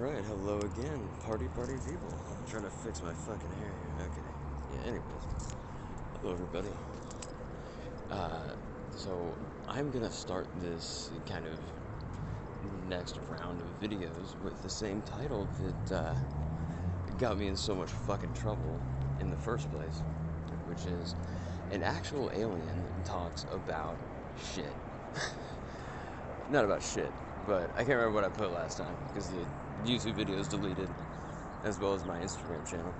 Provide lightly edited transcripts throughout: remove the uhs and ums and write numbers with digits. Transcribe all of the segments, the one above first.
Alright, hello again, party people. I'm trying to fix my fucking hair here. Okay. Yeah, anyways. Hello, everybody. So, I'm gonna start this kind of next round of videos with the same title that got me in so much fucking trouble in the first place, which is an actual alien talks about shit. Not about shit, but I can't remember what I put last time because the YouTube video is deleted, as well as my Instagram channel,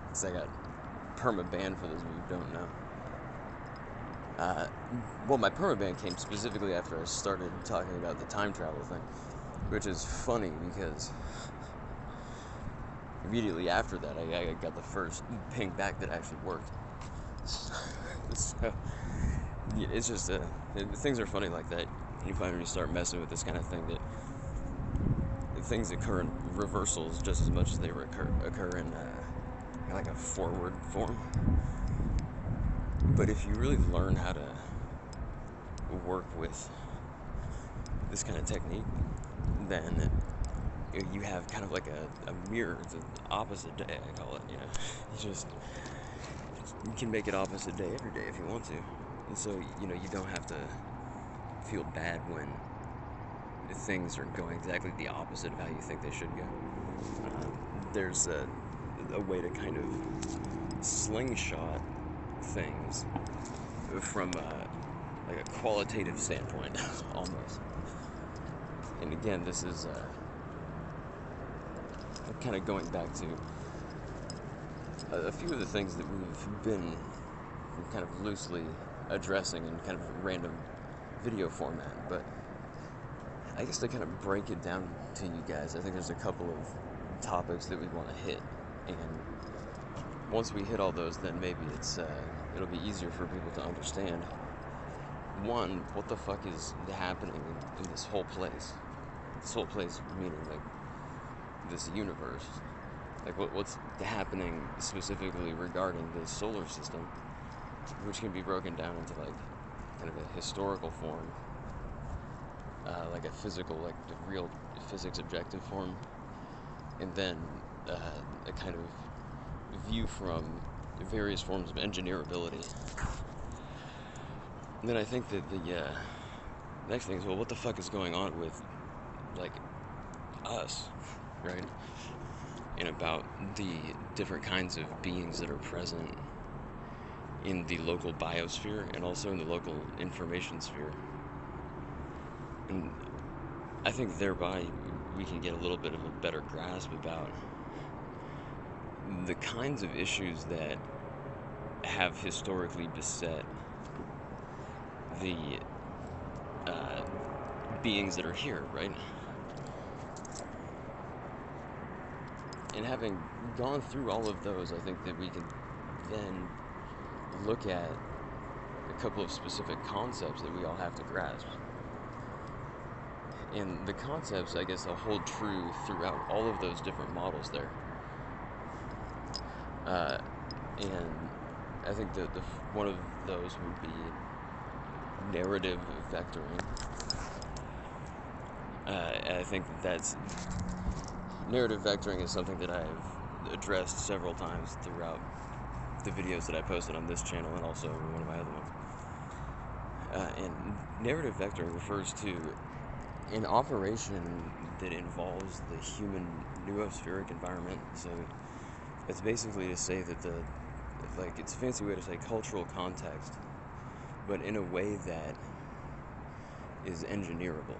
because I got perma-banned for those of you who don't know. Well, my perma-ban came specifically after I started talking about the time travel thing, which is funny because immediately after that, I got the first ping back that actually worked. So, yeah, it's just, things are funny like that. You find when you start messing with this kind of thing that things occur in reversals just as much as they occur in like a forward form. But if you really learn how to work with this kind of technique, then you have kind of like a mirror. It's an opposite day, I call it. You can make it opposite day every day if you want to. And so, you don't have to feel bad when things are going exactly the opposite of how you think they should go. There's a way to kind of slingshot things from like a qualitative standpoint, almost. And again, this is kind of going back to a few of the things that we've been kind of loosely addressing in kind of random video format, but I guess to kind of break it down to you guys, I think there's a couple of topics that we want to hit, and once we hit all those, then maybe it'll be easier for people to understand. One, what the fuck is happening in this whole place? This whole place meaning like this universe. Like what's happening specifically regarding the solar system, which can be broken down into like kind of a historical form, like a physical, like the real physics objective form, and then a kind of view from various forms of engineerability. And then I think that the next thing is, well, what the fuck is going on with, like, us, right? And about the different kinds of beings that are present in the local biosphere and also in the local information sphere. And I think thereby we can get a little bit of a better grasp about the kinds of issues that have historically beset the beings that are here, right? And having gone through all of those, I think that we can then look at a couple of specific concepts that we all have to grasp. And the concepts, I guess, they'll hold true throughout all of those different models there. And I think that one of those would be narrative vectoring. I think that's narrative vectoring is something that I've addressed several times throughout the videos that I posted on this channel and also one of my other ones. And narrative vectoring refers to an operation that involves the human noospheric environment. So it's basically to say that it's a fancy way to say cultural context, but in a way that is engineerable,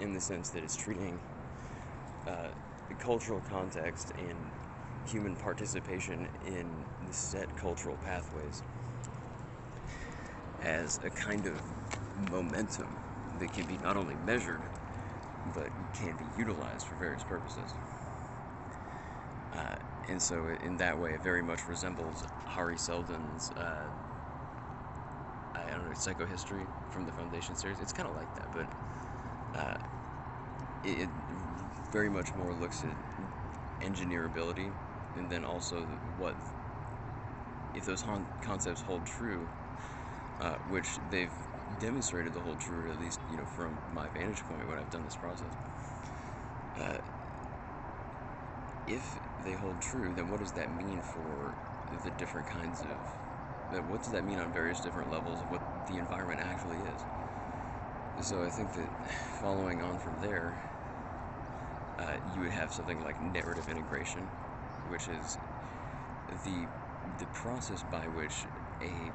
in the sense that it's treating the cultural context and human participation in the set cultural pathways as a kind of momentum that can be not only measured, but can be utilized for various purposes. And so in that way, it very much resembles Hari Seldon's I don't know, psychohistory from the Foundation series. It's kind of like that, but it very much more looks at engineerability, and then also what, if those concepts hold true, which they've demonstrated to hold true, at least, from my vantage point when I've done this process. if they hold true, then what does that mean for the different kinds of, what does that mean on various different levels of what the environment actually is? So I think that following on from there, you would have something like narrative integration, which is the process by which a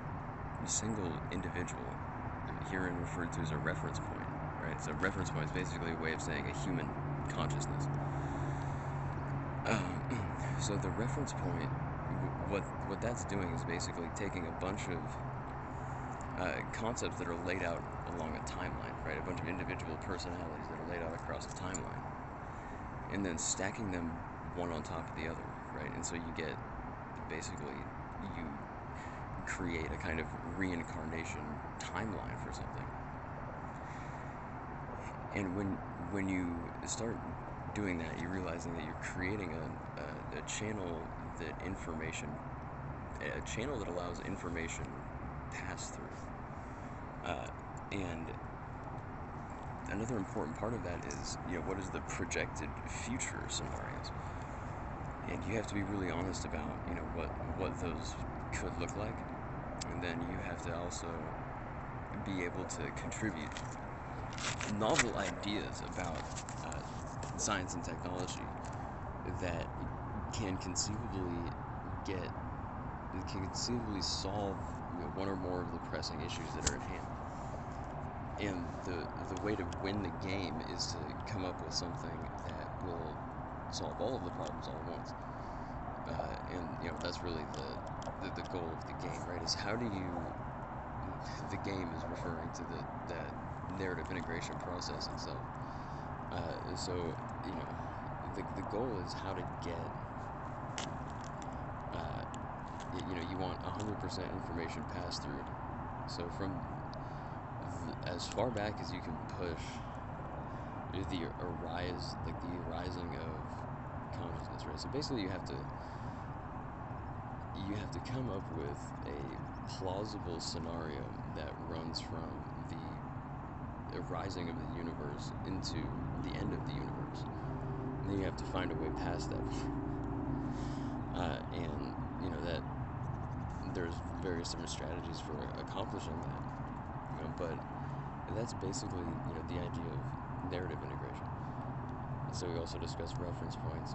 single individual, herein referred to as a reference point, right? So reference point is basically a way of saying a human consciousness. So the reference point, what that's doing is basically taking a bunch of concepts that are laid out along a timeline, right? A bunch of individual personalities that are laid out across a timeline, and then stacking them one on top of the other, right? And so you get, basically, you create a kind of reincarnation timeline for something. And when you start doing that, you're realizing that you're creating a channel a channel that allows information pass through. And another important part of that is, what is the projected future scenarios? And you have to be really honest about, what those could look like. And then you have to also be able to contribute novel ideas about science and technology that can conceivably solve one or more of the pressing issues that are at hand. And the way to win the game is to come up with something that will solve all of the problems all at once. And that's really the goal of the game, right? Is how do you, the game is referring to that narrative integration process itself. So the goal is how to get, you want 100% information passed through. So from as far back as you can push the arising of consciousness, right? So basically you have to come up with a plausible scenario that runs from the arising of the universe into the end of the universe. And then you have to find a way past that. And that there's various different strategies for accomplishing that. But that's basically the idea of narrative integration. So we also discussed reference points.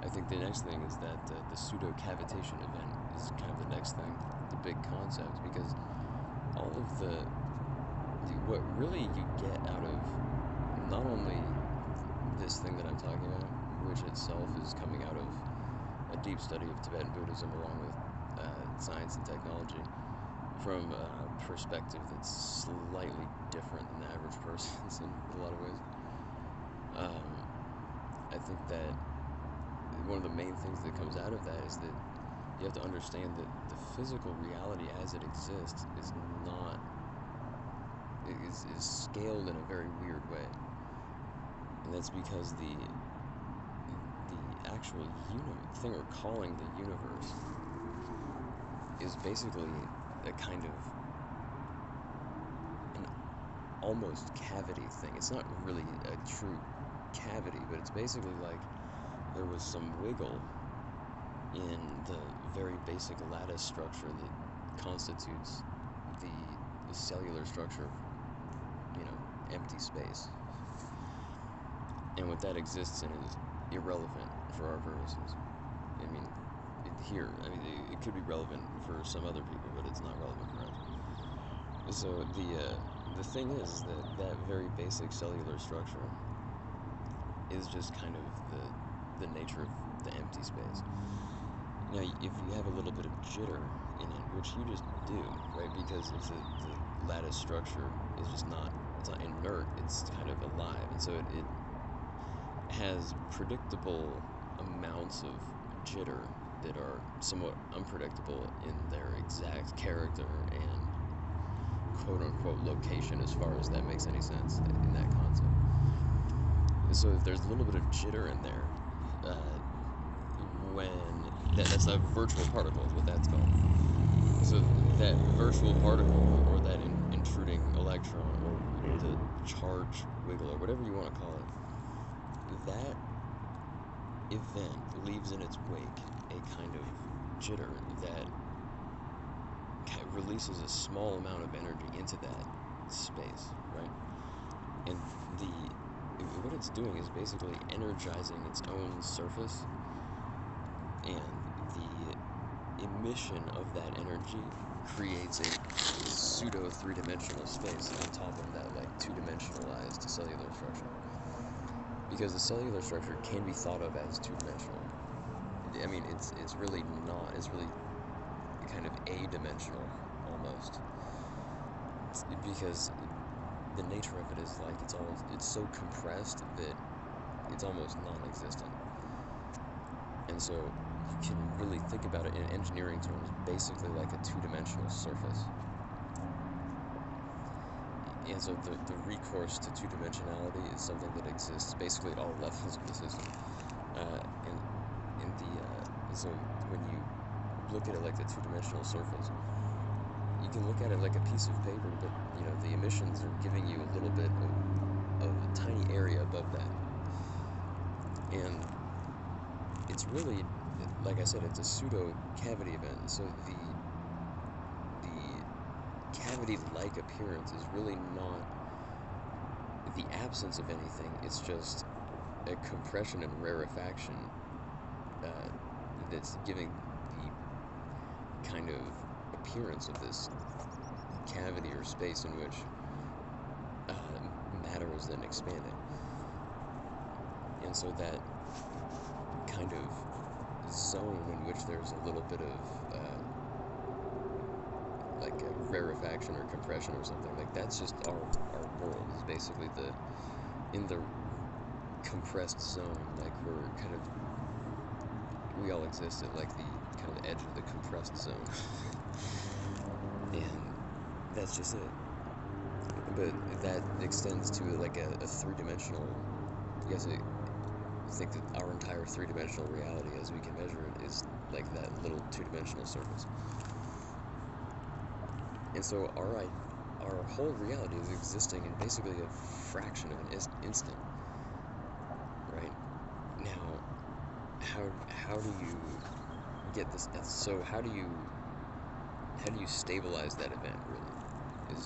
I think the next thing is that the pseudo-cavitation event is kind of the next thing, the big concept, because all of what really you get out of not only this thing that I'm talking about, which itself is coming out of a deep study of Tibetan Buddhism along with science and technology, from a perspective that's slightly different than the average person's in a lot of ways. I think that one of the main things that comes out of that is that you have to understand that the physical reality as it exists is scaled in a very weird way. And that's because the actual thing we're calling the universe is basically a kind of an almost cavity thing. It's not really a true cavity, but it's basically like there was some wiggle in the very basic lattice structure that constitutes the cellular structure of, empty space. And what that exists in is irrelevant for our purposes. I mean, it could be relevant for some other people, but it's not relevant for us. So the thing is that very basic cellular structure is just kind of the nature of the empty space. Now, if you have a little bit of jitter in it, which you just do, right? Because if the lattice structure is just it's not inert, it's kind of alive, and so it has predictable amounts of jitter that are somewhat unpredictable in their exact character and quote-unquote location, as far as that makes any sense in that concept. So if there's a little bit of jitter in there, that's a virtual particle is what that's called. So that virtual particle, or that intruding electron, or the charge wiggle, or whatever you want to call it, that event leaves in its wake a kind of jitter that releases a small amount of energy into that space, right? And what it's doing is basically energizing its own surface, and the emission of that energy creates a pseudo three-dimensional space on top of that like two-dimensionalized cellular structure. Because the cellular structure can be thought of as two-dimensional. I mean, it's really not. It's really kind of a-dimensional almost. Because the nature of it is like it's so compressed that it's almost non-existent. And so you can really think about it in engineering terms, basically like a two-dimensional surface. And so the recourse to two-dimensionality is something that exists basically at all levels of the system. So when you look at it like the two-dimensional surface, you can look at it like a piece of paper, but the emissions are giving you a little bit of a tiny area above that. And it's really, like I said, it's a pseudo cavity event. So the cavity-like appearance is really not the absence of anything. It's just a compression and rarefaction that's giving the kind of appearance of this cavity or space in which matter is then expanding. And so that kind of zone in which there's a little bit of like a rarefaction or compression or something, like that's just our world is basically in the compressed zone. Like we all exist at like the kind of edge of the compressed zone. And that's just it. But that extends to like a three-dimensional, you guys think that our entire three-dimensional reality as we can measure it is like that little two-dimensional surface. And so our whole reality is existing in basically a fraction of an instant, right? Now, how do you get this? So how do you stabilize that event? Really,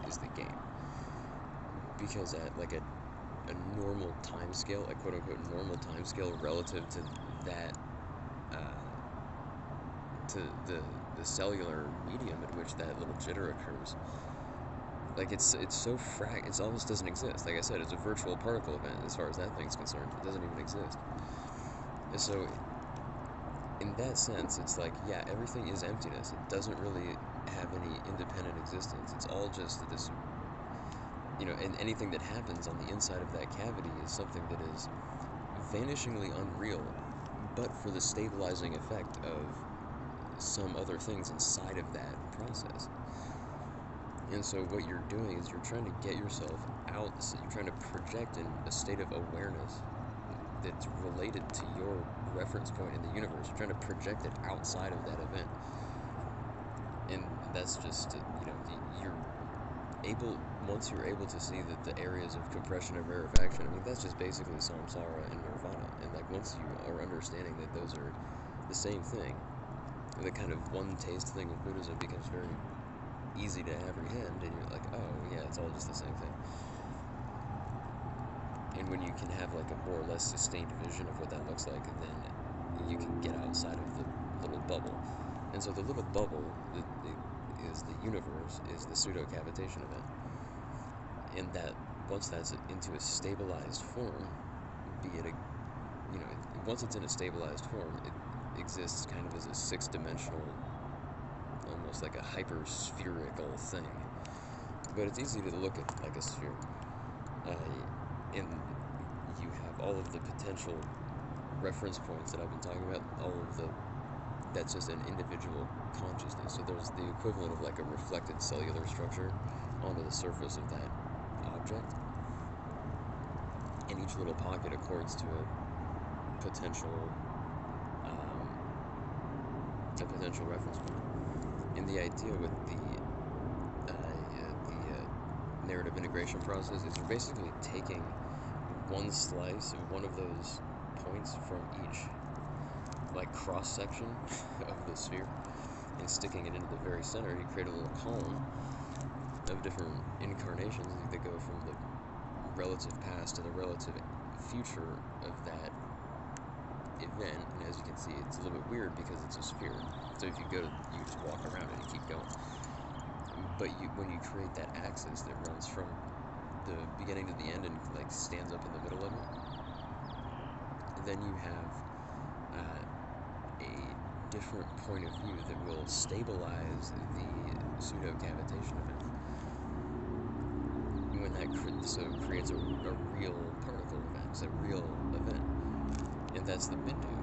is the game. Because at like a normal time scale, a quote unquote normal time scale relative to that, to the cellular medium at which that little jitter occurs, like it's so it almost doesn't exist. Like I said, it's a virtual particle event as far as that thing's concerned. It doesn't even exist. And so in that sense, it's like, yeah, everything is emptiness. It doesn't really have any independent existence. It's all just this, and anything that happens on the inside of that cavity is something that is vanishingly unreal, but for the stabilizing effect of some other things inside of that process. And so what you're doing is you're trying to get yourself out, so you're trying to project in a state of awareness that's related to your reference point in the universe. You're trying to project it outside of that event. And that's just, once you're able to see that the areas of compression and rarefaction, I mean, that's just basically samsara and nirvana. And like once you are understanding that those are the same thing, the kind of one taste thing of Buddhism becomes very easy to apprehend, and you're like, oh yeah, it's all just the same thing. And when you can have like a more or less sustained vision of what that looks like, then you can get outside of the little bubble. And so the little bubble is the universe, is the pseudo-cavitation event. And that once that's into a stabilized form, be it once it's in a stabilized form, it exists kind of as a six-dimensional, almost like a hyper-spherical thing. But it's easy to look at like a sphere. And you have all of the potential reference points that I've been talking about, that's just an individual consciousness. So there's the equivalent of like a reflected cellular structure onto the surface of that object. And each little pocket accords to a potential reference point. And the idea with the narrative integration process is you're basically taking one slice of one of those points from each like cross section of the sphere and sticking it into the very center, you create a little column of different incarnations that go from the relative past to the relative future of that event. And as you can see, it's a little bit weird because it's a sphere. So if you go, you just walk around it and keep going. But when you create that axis that runs from the beginning to the end and like stands up in the middle of it, then you have a different point of view that will stabilize the pseudo-cavitation event. When that creates a real particle event, it's a real event, and that's the bindu.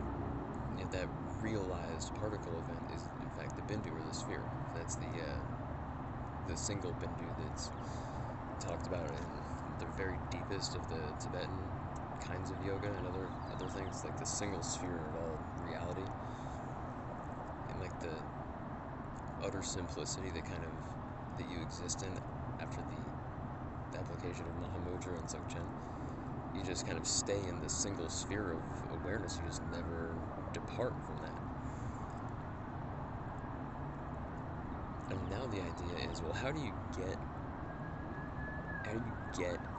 And that realized particle event is, in fact, the bindu or the sphere. That's the single bindu that's talked about in the very deepest of the Tibetan kinds of yoga and other things, like the single sphere of all reality, and like the utter simplicity that you exist in after the application of Mahamudra and Dzogchen. You just kind of stay in the single sphere of awareness. You just never depart from that. And now the idea is, well, how do you get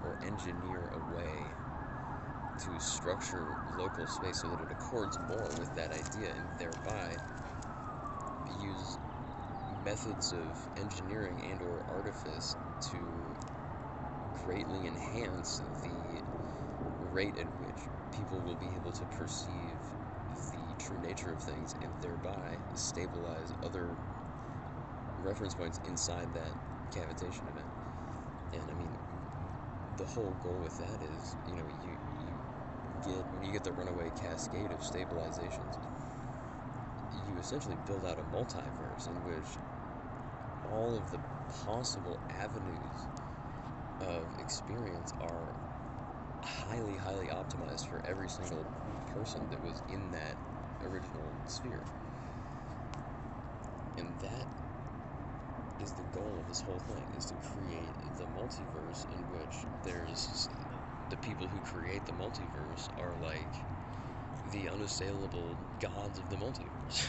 or engineer a way to structure local space so that it accords more with that idea, and thereby use methods of engineering and or artifice to greatly enhance the rate at which people will be able to perceive the true nature of things, and thereby stabilize other reference points inside that cavitation event. And I mean, the whole goal with that is, when you get the runaway cascade of stabilizations, you essentially build out a multiverse in which all of the possible avenues of experience are highly, highly optimized for every single person that was in that original sphere. And that is the goal of this whole thing, is to create the multiverse in which there's the people who create the multiverse are like the unassailable gods of the multiverse.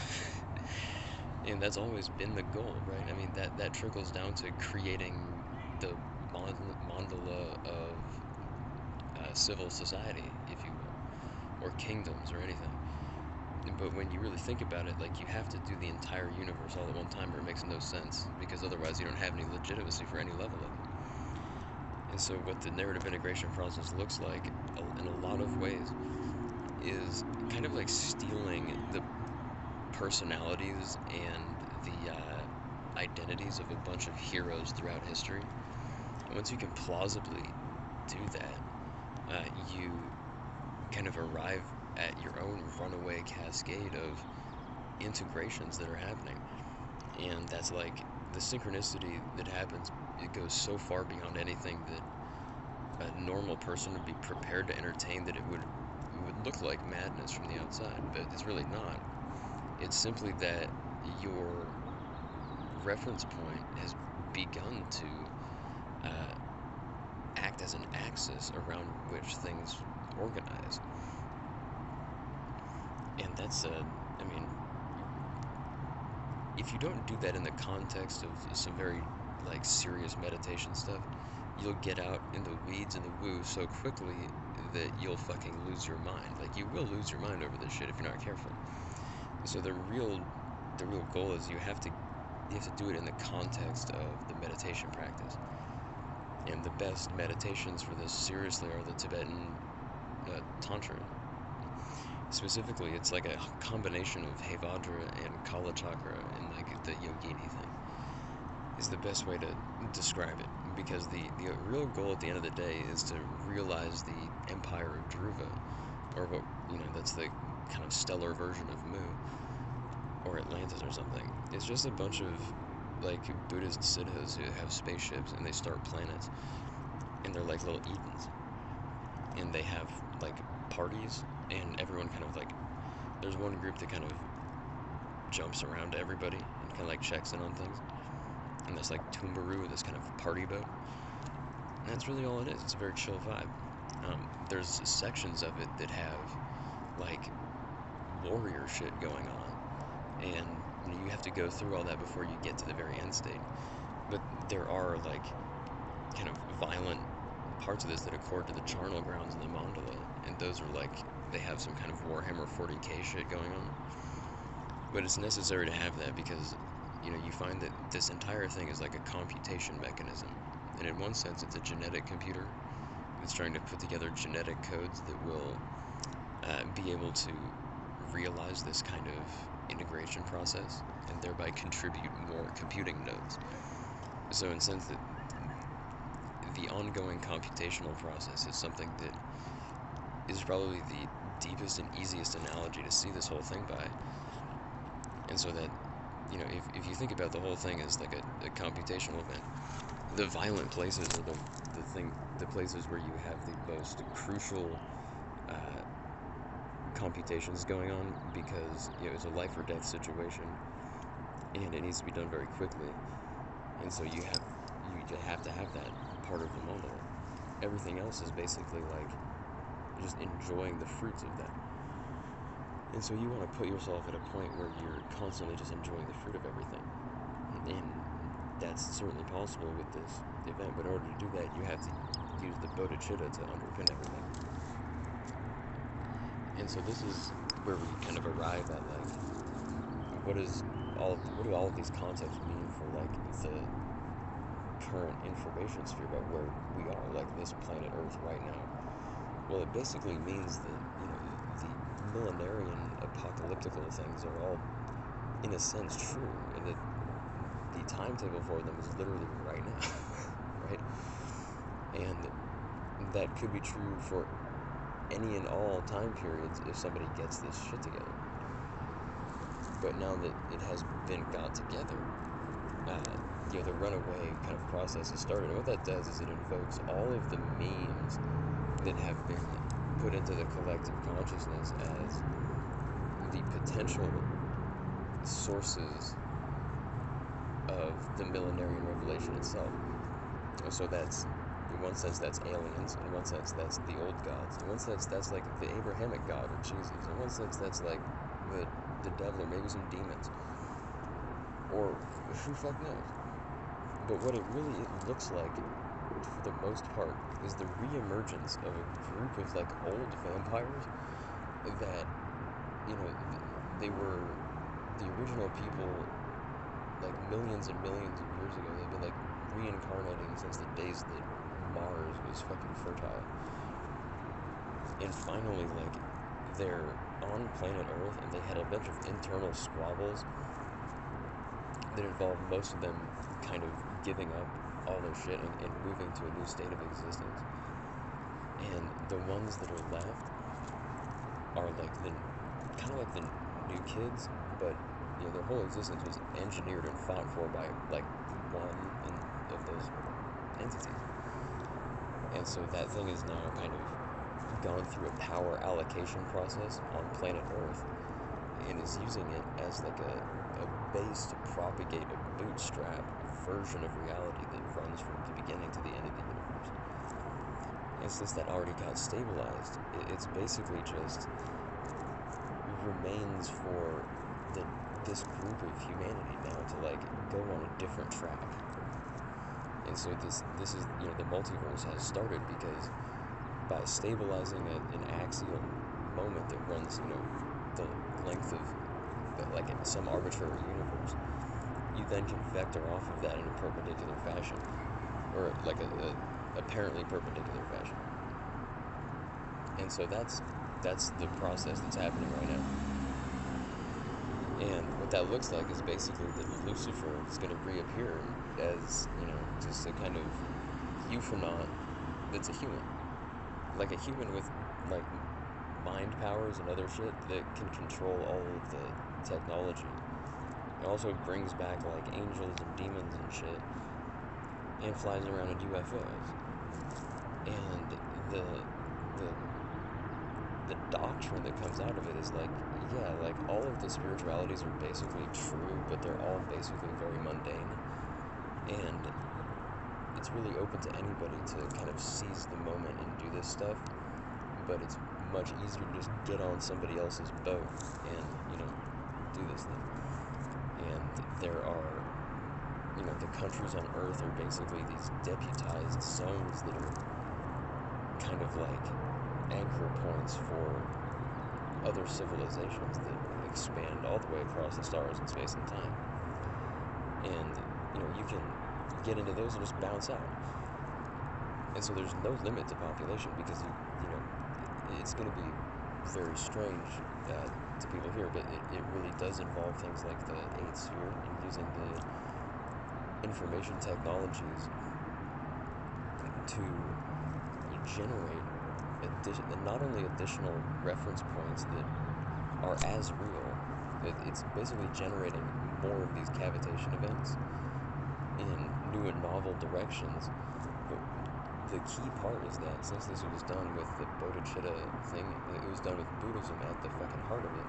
And that's always been the goal, right? I mean, that trickles down to creating the mandala of civil society, if you will, or kingdoms or anything. But when you really think about it, like, you have to do the entire universe all at one time, or it makes no sense, because otherwise you don't have any legitimacy for any level of it. And so what the narrative integration process looks like, in a lot of ways, is kind of like stealing the personalities and the identities of a bunch of heroes throughout history. And once you can plausibly do that, you kind of arrive at your own runaway cascade of integrations that are happening. And that's like the synchronicity that happens. It goes so far beyond anything that a normal person would be prepared to entertain, that it would look like madness from the outside, but it's really not. It's simply that your reference point has begun to act as an axis around which things organize. And that's I mean, if you don't do that in the context of some very like serious meditation stuff, you'll get out in the weeds and the woo so quickly that you'll fucking lose your mind. Like, you will lose your mind over this shit if you're not careful. So the real goal is you have to do it in the context of the meditation practice. And the best meditations for this, seriously, are the Tibetan Tantra. Specifically, it's like a combination of Havadra and Kala Chakra, and like the Yogini thing is the best way to describe it, because the real goal at the end of the day is to realize the empire of Dhruva, or what, that's the kind of stellar version of Mu, or Atlantis or something. It's just a bunch of like Buddhist siddhas who have spaceships and they start planets, and they're like little Edens, and they have like parties, and everyone kind of like, there's one group that kind of jumps around to everybody and kind of like checks in on things, and there's like Tumbaru, this kind of party boat, and that's really all it is. It's a very chill vibe. There's sections of it that have like warrior shit going on, and you have to go through all that before you get to the very end state. But there are like kind of violent parts of this that accord to the charnel grounds in the mandala, and those are like they have some kind of Warhammer 40k shit going on. But it's necessary to have that because you find that this entire thing is like a computation mechanism, and in one sense it's a genetic computer that's trying to put together genetic codes that will be able to realize this kind of integration process and thereby contribute more computing nodes. So in a sense that the ongoing computational process is something that is probably the deepest and easiest analogy to see this whole thing by. And so that, if you think about the whole thing as like a computational event, the violent places are the places where you have the most crucial computations going on, because it's a life or death situation and it needs to be done very quickly, and so you have to have that part of the model. Everything else is basically like just enjoying the fruits of that. And so you want to put yourself at a point where you're constantly just enjoying the fruit of everything, and that's certainly possible with this event. But in order to do that, you have to use the bodhicitta to underpin everything. And so this is where we kind of arrive at like, what do all of these concepts mean for like the current information sphere about where we are, like this planet Earth right now? Well, it basically means that the millenarian apocalyptical things are all, in a sense, true, and that the timetable for them is literally right now, right? And that could be true for any and all time periods if somebody gets this shit together. But now that it has been got together, the runaway kind of process has started. And what that does is it invokes all of the memes that have been put into the collective consciousness as the potential sources of the millenarian revelation itself. So that's, in one sense, that's aliens. In one sense, that's the old gods. In one sense, that's like the Abrahamic God or Jesus. In one sense, that's like the devil or maybe some demons. Or who fuck knows? But what it really looks like, for the most part, is the re-emergence of a group of like old vampires that, they were the original people like millions and millions of years ago. They've been like reincarnating since the days that Mars was fucking fertile. And finally, like, they're on planet Earth, and they had a bunch of internal squabbles that involved most of them kind of giving up all their shit and moving to a new state of existence. And the ones that are left are like kind of like the new kids, but their whole existence was engineered and fought for by like one of those entities. And so that thing is now kind of gone through a power allocation process on planet Earth and is using it as like a base to propagate a bootstrap version of reality that runs from the beginning to the end of the universe. And since that already got stabilized, it's basically just remains for this group of humanity now to like go on a different track. And so this is, the multiverse has started because by stabilizing an axial moment that runs, the length of like some arbitrary universe, you then can vector off of that in a perpendicular fashion, or like a apparently perpendicular fashion. And so that's the process that's happening right now. And what that looks like is basically that Lucifer is going to reappear as, just a kind of euphanaut that's a human. Like a human with, like, mind powers and other shit that can control all of the technology. It also brings back, like, angels and demons and shit, and flies around in UFOs. And the doctrine that comes out of it is like, yeah, like all of the spiritualities are basically true, but they're all basically very mundane, and it's really open to anybody to kind of seize the moment and do this stuff, but it's much easier to just get on somebody else's boat and, do this thing. And there are, the countries on Earth are basically these deputized zones that are kind of like anchor points for other civilizations that expand all the way across the stars in space and time. And, you can get into those and just bounce out. And so there's no limit to population because, it's going to be very strange to people here, but it really does involve things like the 8th sphere and using the information technologies to generate not only additional reference points that are as real, it's basically generating more of these cavitation events in new and novel directions. But the key part is that since this was done with the Bodhicitta thing, it was done with Buddhism at the fucking heart of it.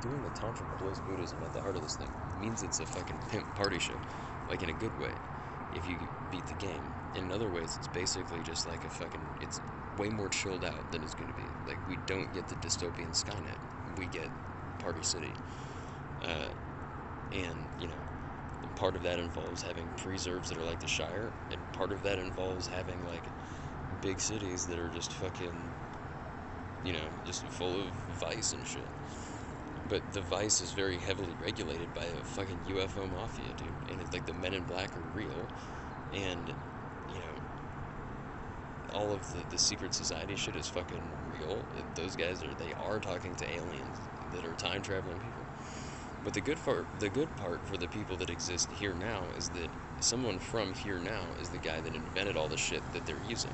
Doing the Tantric Bliss Buddhism at the heart of this thing means it's a fucking pimp party show, like in a good way, if you beat the game. In other ways, it's basically just like it's way more chilled out than it's going to be. Like, we don't get the dystopian Skynet, we get Party City. And, part of that involves having preserves that are like the Shire, and part of that involves having, like, big cities that are just fucking, just full of vice and shit. But the vice is very heavily regulated by a fucking UFO mafia, dude. And it's like the Men in Black are real, and, all of the secret society shit is fucking real. Those guys they are talking to aliens that are time traveling people. But the good part for the people that exist here now is that someone from here now is the guy that invented all the shit that they're using.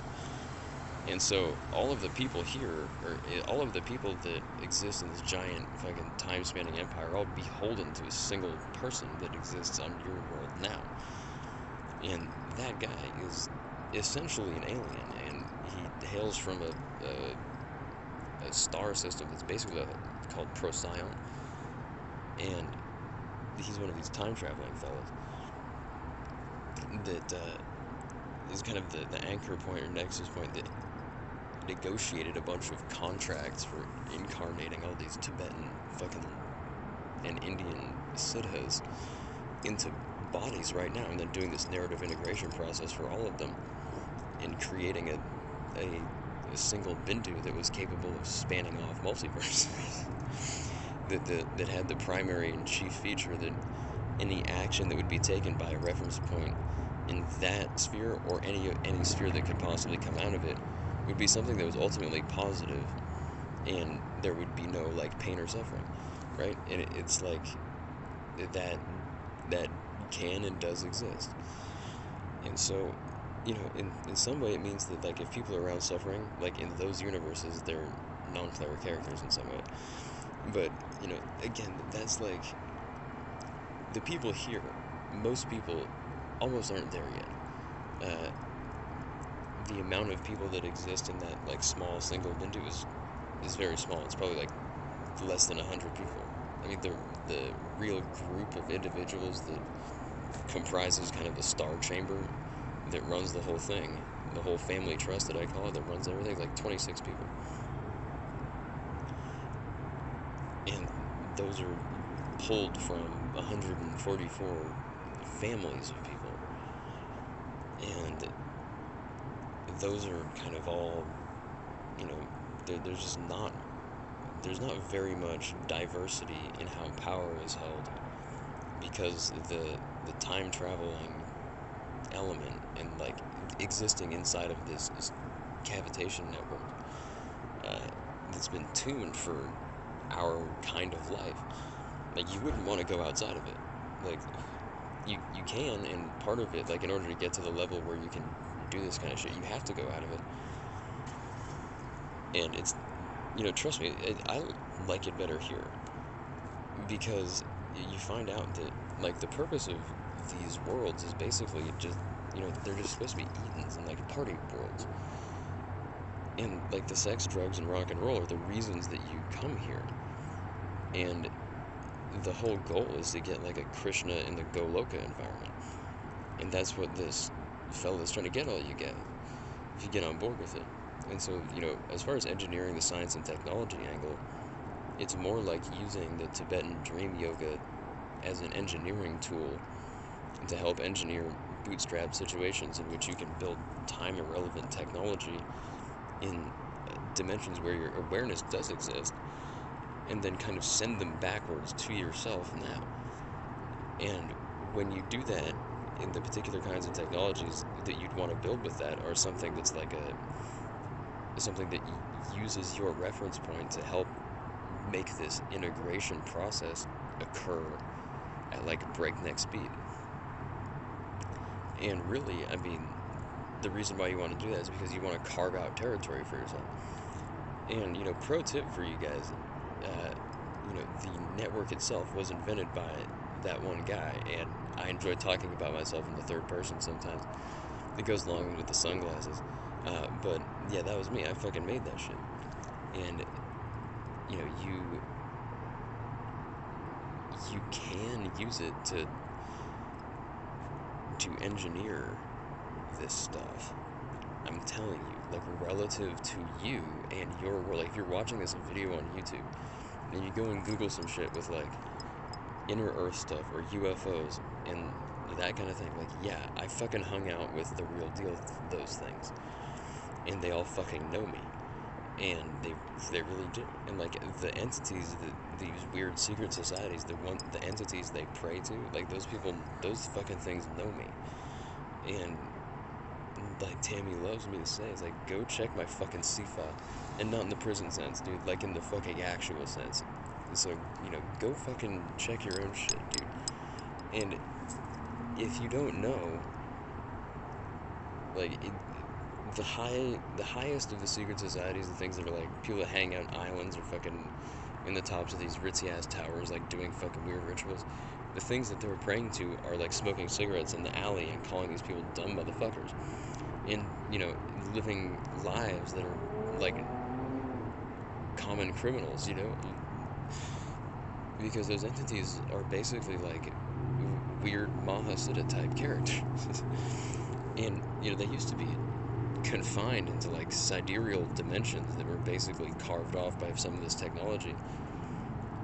And so all of the people here, or all of the people that exist in this giant fucking time-spanning empire, are all beholden to a single person that exists on your world now. And that guy is essentially an alien, and he hails from a star system that's basically called Procyon. And he's one of these time-traveling fellas that is kind of the anchor point or nexus point that negotiated a bunch of contracts for incarnating all these Tibetan fucking and Indian siddhas into bodies right now, and then doing this narrative integration process for all of them and creating a single Bindu that was capable of spanning off multiverses. that had the primary and chief feature that any action that would be taken by a reference point in that sphere, or any sphere that could possibly come out of it, would be something that was ultimately positive, and there would be no, like, pain or suffering, right? And it's like that can and does exist. And so, in some way it means that, like, if people are around suffering, like, in those universes, they're non-player characters in some way. But, again, that's like, the people here, most people almost aren't there yet. The amount of people that exist in that, like, small single Bindu is very small. It's probably, like, less than 100 people. I mean, the real group of individuals that comprises kind of the star chamber that runs the whole thing, the whole family trust that I call it, that runs everything, like 26 people. And those are pulled from 144 families of people. And those are kind of all, there's not very much diversity in how power is held, because the time traveling element and, like, existing inside of this cavitation network that's been tuned for our kind of life. Like, you wouldn't want to go outside of it. Like, you can, and part of it, like, in order to get to the level where you can do this kind of shit, you have to go out of it. And it's, trust me, I like it better here, because you find out that, like, the purpose of these worlds is basically just, they're just supposed to be Edens and, like, party worlds. And, like, the sex, drugs, and rock and roll are the reasons that you come here. And the whole goal is to get, like, a Krishna in the Goloka environment. And that's what this fella's trying to get all you get, if you get on board with it. And so, as far as engineering the science and technology angle, it's more like using the Tibetan dream yoga as an engineering tool to help engineer bootstrap situations in which you can build time irrelevant technology in dimensions where your awareness does exist, and then kind of send them backwards to yourself now. And when you do that, in the particular kinds of technologies that you'd want to build with that are something that's like something that uses your reference point to help make this integration process occur at like breakneck speed. And really, I mean, the reason why you want to do that is because you want to carve out territory for yourself. And, pro tip for you guys, the network itself was invented by that one guy, and I enjoy talking about myself in the third person sometimes. It goes along with the sunglasses. But, yeah, that was me. I fucking made that shit. And, you can use it to engineer this stuff. I'm telling you, like, relative to you and your world. Like, if you're watching this video on YouTube and you go and Google some shit with like inner Earth stuff or UFOs and that kind of thing, like, yeah, I fucking hung out with the real deal those things, and they all fucking know me, and they really do. And like the entities that these weird secret societies, the entities they pray to, like those fucking things know me. And like Tammy loves me to say, it's like, go check my fucking CFA, and not in the prison sense, dude, like in the fucking actual sense. So, go fucking check your own shit, dude. And if you don't know, like, the highest of the secret societies, the things that are like people that hang out on islands or fucking in the tops of these ritzy ass towers, like doing fucking weird rituals, the things that they were praying to are like smoking cigarettes in the alley and calling these people dumb motherfuckers, and living lives that are like common criminals, because those entities are basically like weird Mahasiddha type characters. And they used to be confined into like sidereal dimensions that were basically carved off by some of this technology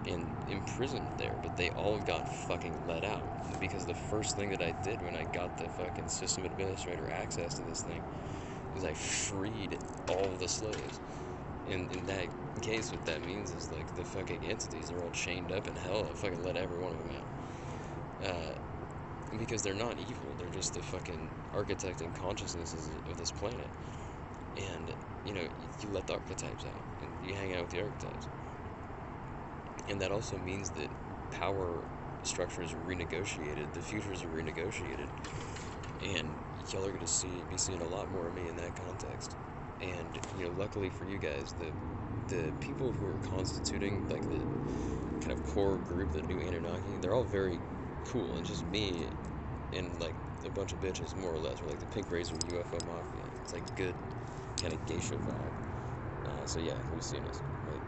and imprisoned there, but they all got fucking let out, because the first thing that I did when I got the fucking system administrator access to this thing was I freed all the slaves. And in that case, what that means is like the fucking entities are all chained up in hell. I fucking let every one of them out. Because they're not evil, they're just the fucking architecting consciousnesses of this planet. And, you let the archetypes out, and you hang out with the archetypes. And that also means that power structures are renegotiated, the futures are renegotiated, and y'all are going to be seeing a lot more of me in that context. And, luckily for you guys, the people who are constituting, like, the kind of core group, the new Anunnaki, they're all very cool, and just me and, like, a bunch of bitches, more or less. We're like the Pink Razor UFO Mafia. It's, like, good kind of geisha vibe. So, yeah, we've seen us. Right?